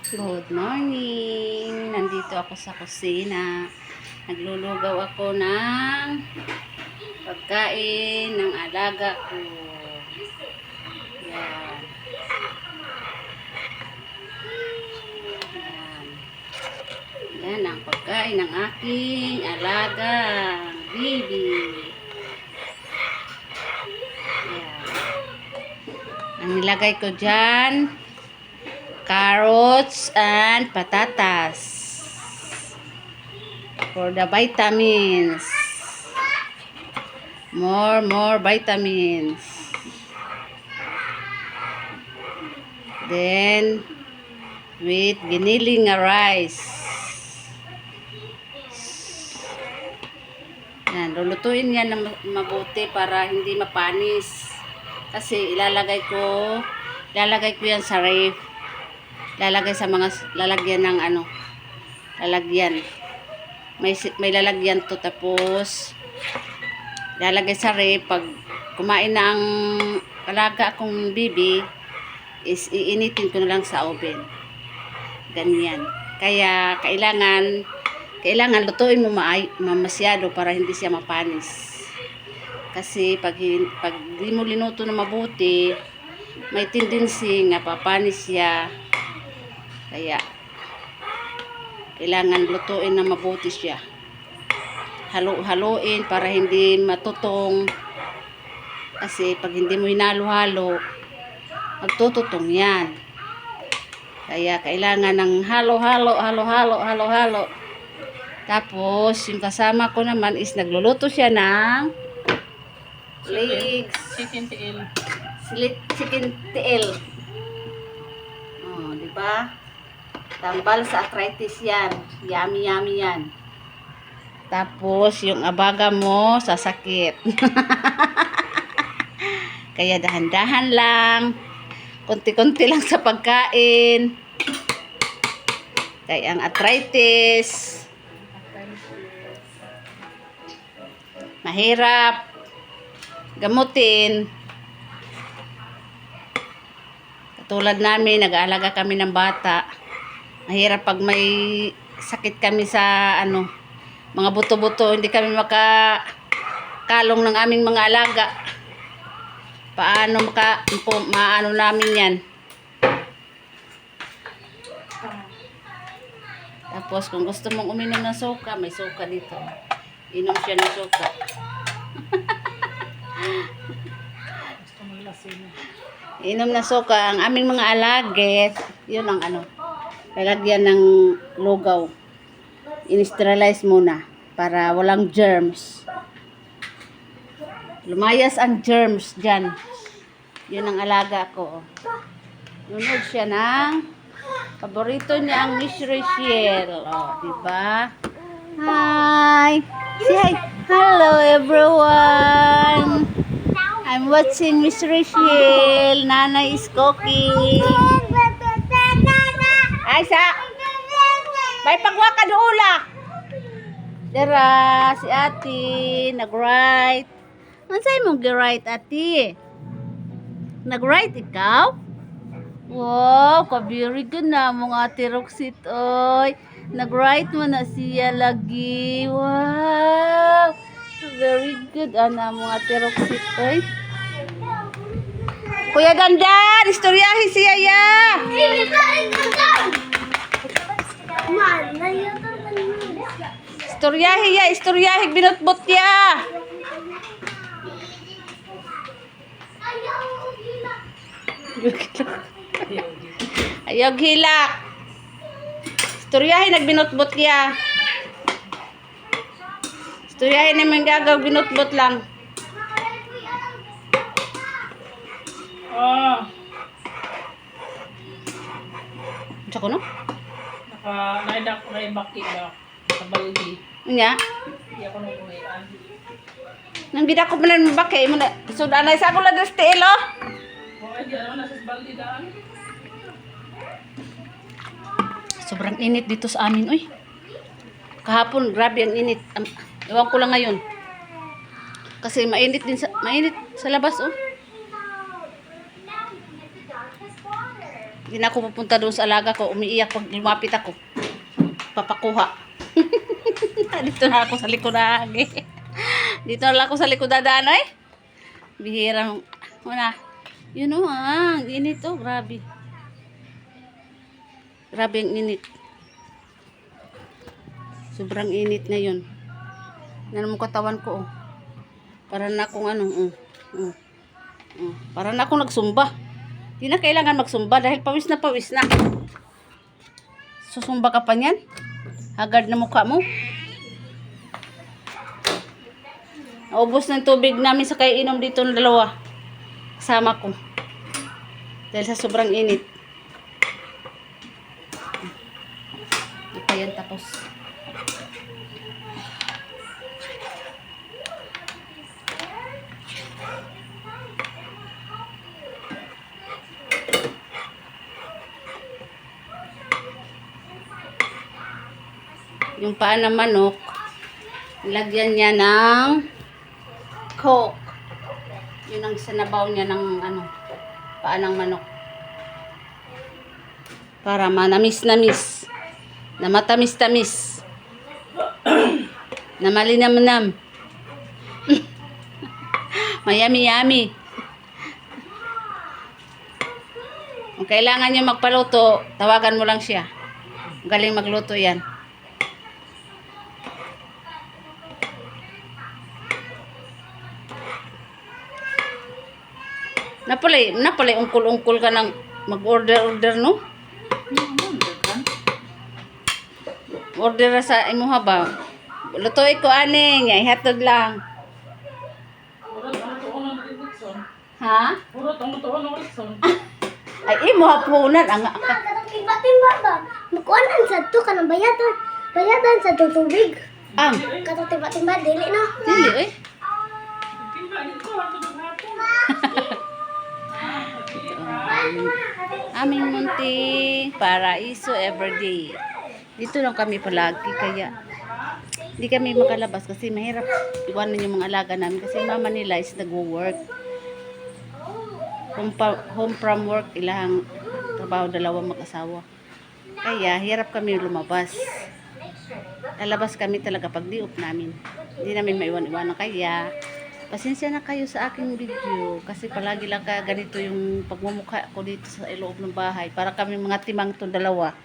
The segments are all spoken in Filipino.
Good morning! Nandito ako sa kusina. Naglulugaw ako ng pagkain ng alaga ko. Yan. Yan. Yan ang pagkain ng aking alaga. Baby. Yan. Ang nilagay ko dyan, carrots and patatas for the vitamins. More vitamins. Then with giniling rice. Yan, lulutuin yan na mabuti para hindi mapanis. Kasi ilalagay ko yan sa ref. Lalagay sa mga lalagyan ng lalagyan. May lalagyan to, tapos lalagay sa ref. Pag kumain na ang alaga akong bibi, is iinitin ko na lang sa oven. Ganyan. Kaya kailangan lutuin mo masyado para hindi siya mapanis. Kasi pag di mo linuto na mabuti, may tendency nga papanis siya. Kaya kailangan lutuin na mabuti siya. Haluin para hindi matutong. Kasi pag hindi mo hinalo-halo, magtututong yan. Kaya kailangan ng halo-halo. Tapos yung kasama ko naman is nagluluto siya ng legs. Chicken tiil. Chicken tiil. Oh, di ba? Tambal sa arthritis yan. Yummy yan. Tapos yung abaga mo sasakit. Kaya dahan-dahan lang. Konti-konti lang sa pagkain. Kaya ang arthritis mahirap gamutin. Katulad namin, nag-aalaga kami ng bata. Mahirap pag may sakit kami sa mga buto-buto, hindi kami makakalong ng aming mga alaga. Paano maano namin yan? Tapos kung gusto mong uminom ng suka, may suka dito. Inom siya ng suka. Inom na suka. Ang aming mga alagit, yun ang lalagyan ng lugaw. In-sterilize muna para walang germs. Lumayas ang germs dyan. Yun ang alaga ko. Lunod siya ng paborito niya ang Miss Rachel. Oh, diba? Hi! Say hi! Hello everyone! I'm watching Miss Rachel. Nana is cooking. Ay, may pagwa ka doula. Dara, si ate, nag-write. Mansay mong gi-write, ate? Nag-write ikaw? Wow, very good na mga ate Roxit, oy. Nag-write mo na siya lagi. Wow, very good ana mga ate Roxit, oy. Kuya Dandan, istoryahin siya ya. Istoryahin binutbot ya. Ayog hilak. Istoryahin nagbinutbot ya. Istoryahin naman gagaw binutbot lang. Sa ko no? Naidak ko kay Baki ba? Sa baldi. Nya? Iya ko nung uwian. Nang bida ko man bakay mo na. So anay sa ko la des telo. Okay, di naman nasa baldi daan. Sobrang init dito sa amin, oy. Kahapon grabe ang init. Ewan ko lang ngayon. Kasi mainit sa labas, oh. Hindi na ako pupunta doon sa alaga ko. Umiiyak pag lumapit ako. Papakuha. Dito na ako sa likodan. Dito na lang ako sa likodan, ay. Bihirang, wala. Yun o, ang init o. Grabe. Grabe ang init. Sobrang init na yun. Yan mo katawan ko, oh. Para na akong ano, para na akong nagsumba. Di na kailangan magsumba dahil pawis na pawis na. Susumba ka pa niyan? Hagard na mukha mo. Naubos ng tubig namin sa kaiinom dito ng dalawa. Kasama ko. Dahil sa sobrang init. Di pa yan tapos. Yung paa ng manok, lagyan niya ng coke. Yun ang sinabaw niya ng ano, paa ng manok. Para manamis-namis. Na matamis-tamis. Na malinam-nam. Mayami-yami. Kung kailangan niyo magpaluto, tawagan mo lang siya. Galing magluto yan. Napalay, ungkol-ungkol ka ng mag-order, no? Order na sa imuha ba? Lutuin ko, aning. Ihatod lang. Urot ang tuon ng Rickson. Ha? Urot ang tuon ng Rickson. Ay, imuha punan. Ang Katong timba-timba ba? Makuanan sa to kanang bayadan. Bayadan sa tubig. ang. Katong timba-timba dili no. Dili, eh. Timba dito ang tunog hapon. Aming munting paraiso everyday. Dito lang kami palagi kaya hindi kami makalabas kasi mahirap iwanan yung mga alaga namin kasi mama nila is nag-work. Home from work ilang trabaho, dalawang mag-asawa. Kaya hirap kami lumabas. Lalabas kami talaga pag di-off namin. Hindi namin maiwan-iwanan kaya pasensya na kayo sa aking video kasi palagi lang ka ganito yung pagmumukha ko dito sa loob ng bahay. Para kami mga timang to dalawa.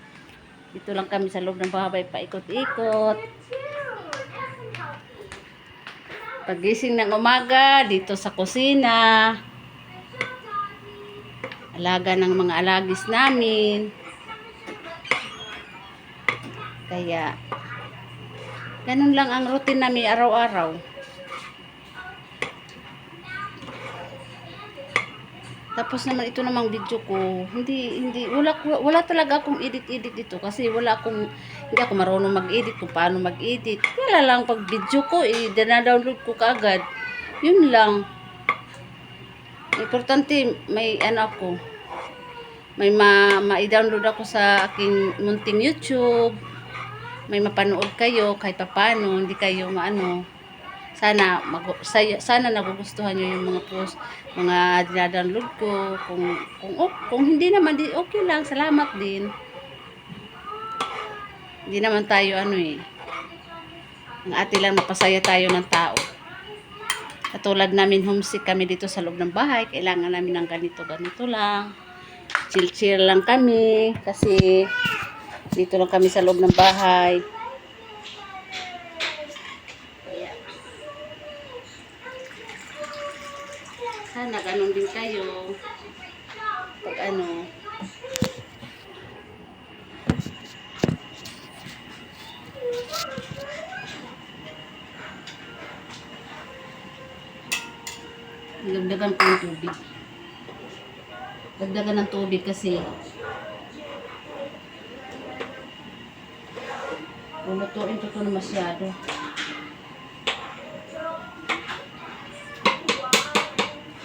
Dito lang kami sa loob ng bahay paikot-ikot. Pagising ng umaga dito sa kusina. Alaga ng mga alagis namin. Kaya ganun lang ang routine namin araw-araw. Tapos naman ito namang video ko, wala talaga akong edit dito kasi hindi ako marunong mag-edit kung paano mag-edit. Wala lang pag video ko, dina-download ko kaagad. Yun lang. Importante may ako, may ma-download ako sa aking munting YouTube. May mapanood kayo kahit paano, hindi kayo sana nagugustuhan niyo yung mga post, mga dinadownload ko. Kung hindi naman, okay lang, salamat din. Hindi naman tayo ang ate lang mapasaya tayo ng tao. Katulad namin, homesick kami dito sa loob ng bahay, kailangan namin ng ganito lang. Chill lang kami kasi dito lang kami sa loob ng bahay. Sana ganun din kayo. Pag dagdagan ko ng tubig. Dagdagan ng tubig kasi lulutuin ko na masyado.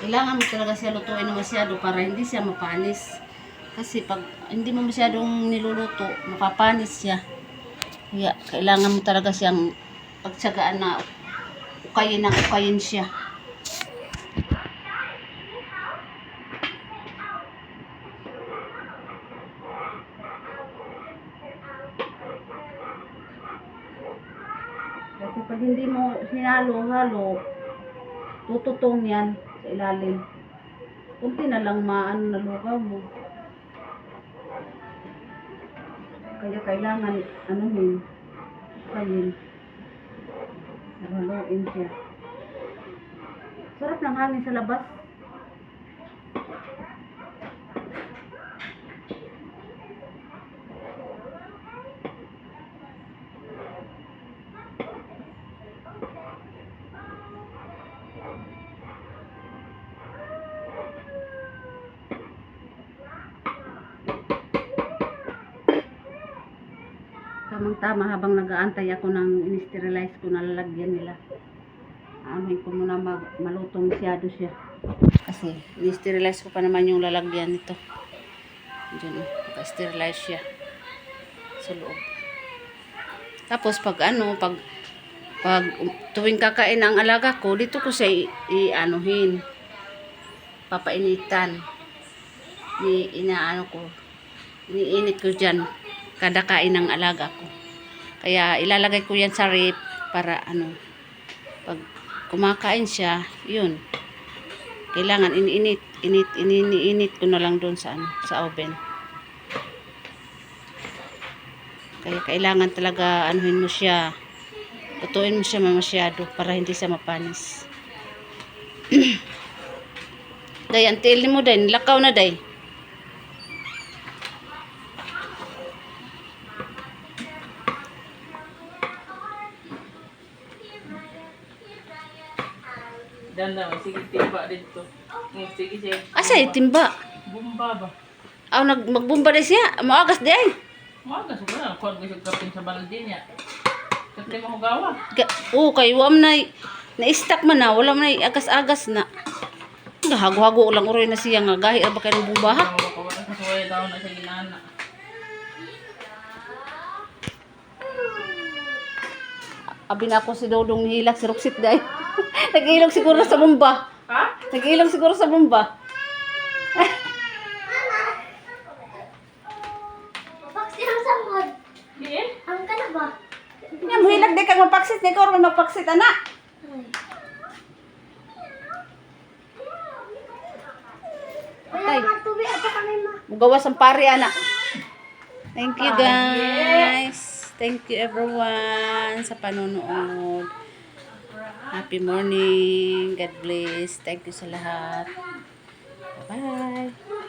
Kailangan mo talaga siya lutuin na masyado para hindi siya mapanis. Kasi pag hindi mo masyadong niluluto, mapapanis siya. Kaya kailangan mo talaga siyang pagtsagaan na ukayin siya. Kasi pag hindi mo hinalo-halo, tututong yan sa ilalim. Kunti na lang maano na lugaw mo. Kaya kailangan anuhin, kayin. Haluin siya. Sarap ng hangin sa labas. Tamang-tama habang nag-aantay ako ng in-sterilize ko na lalagyan nila. Anuhin ko muna malutong masyado siya. Kasi in-sterilize ko pa naman yung lalagyan nito. Diyan, naka-sterilize siya sa loob. Tapos pag tuwing kakain ang alaga ko, dito ko siya i-anuhin. Papainitan. Iniinit ko dyan kada kain ng alaga ko. Kaya ilalagay ko yan sa ref para pag kumakain siya, yun. Kailangan iniinit ko na lang doon sa oven. Kaya kailangan talaga anuhin mo siya. Lutuin mo siya masyado para hindi siya mapanis. Day, antil mo day, lakaw na day. Danda, sige timba dito. Sige siya. Asa timba? Bumba ba? Magbumba day siya. Maagas day. Maga siguro kuan ko kapin sa balde niya. Kasi mo gawa. Kay wam na-stack man na, wala man agas-agas na. Hago-hago lang uroy na siya nga gahi ba kay bumba ha? Wala sa suway daw na sa ginana. Abi na ako si Dodong nihilak si Roxit day. Nag-ilog siguro sa bomba. Ha? Nag-ilog siguro sa bomba. Paksi ang samod. Di eh? Ang ka na ba? Nga muhilag day kang magpaksit, di ko rin magpaksit anak. Wala nga tubig ato kami ma. Mugawas ang pari anak. Thank you guys. Thank you everyone sa panonood. Happy morning. God bless. Thank you sa lahat. Bye-bye.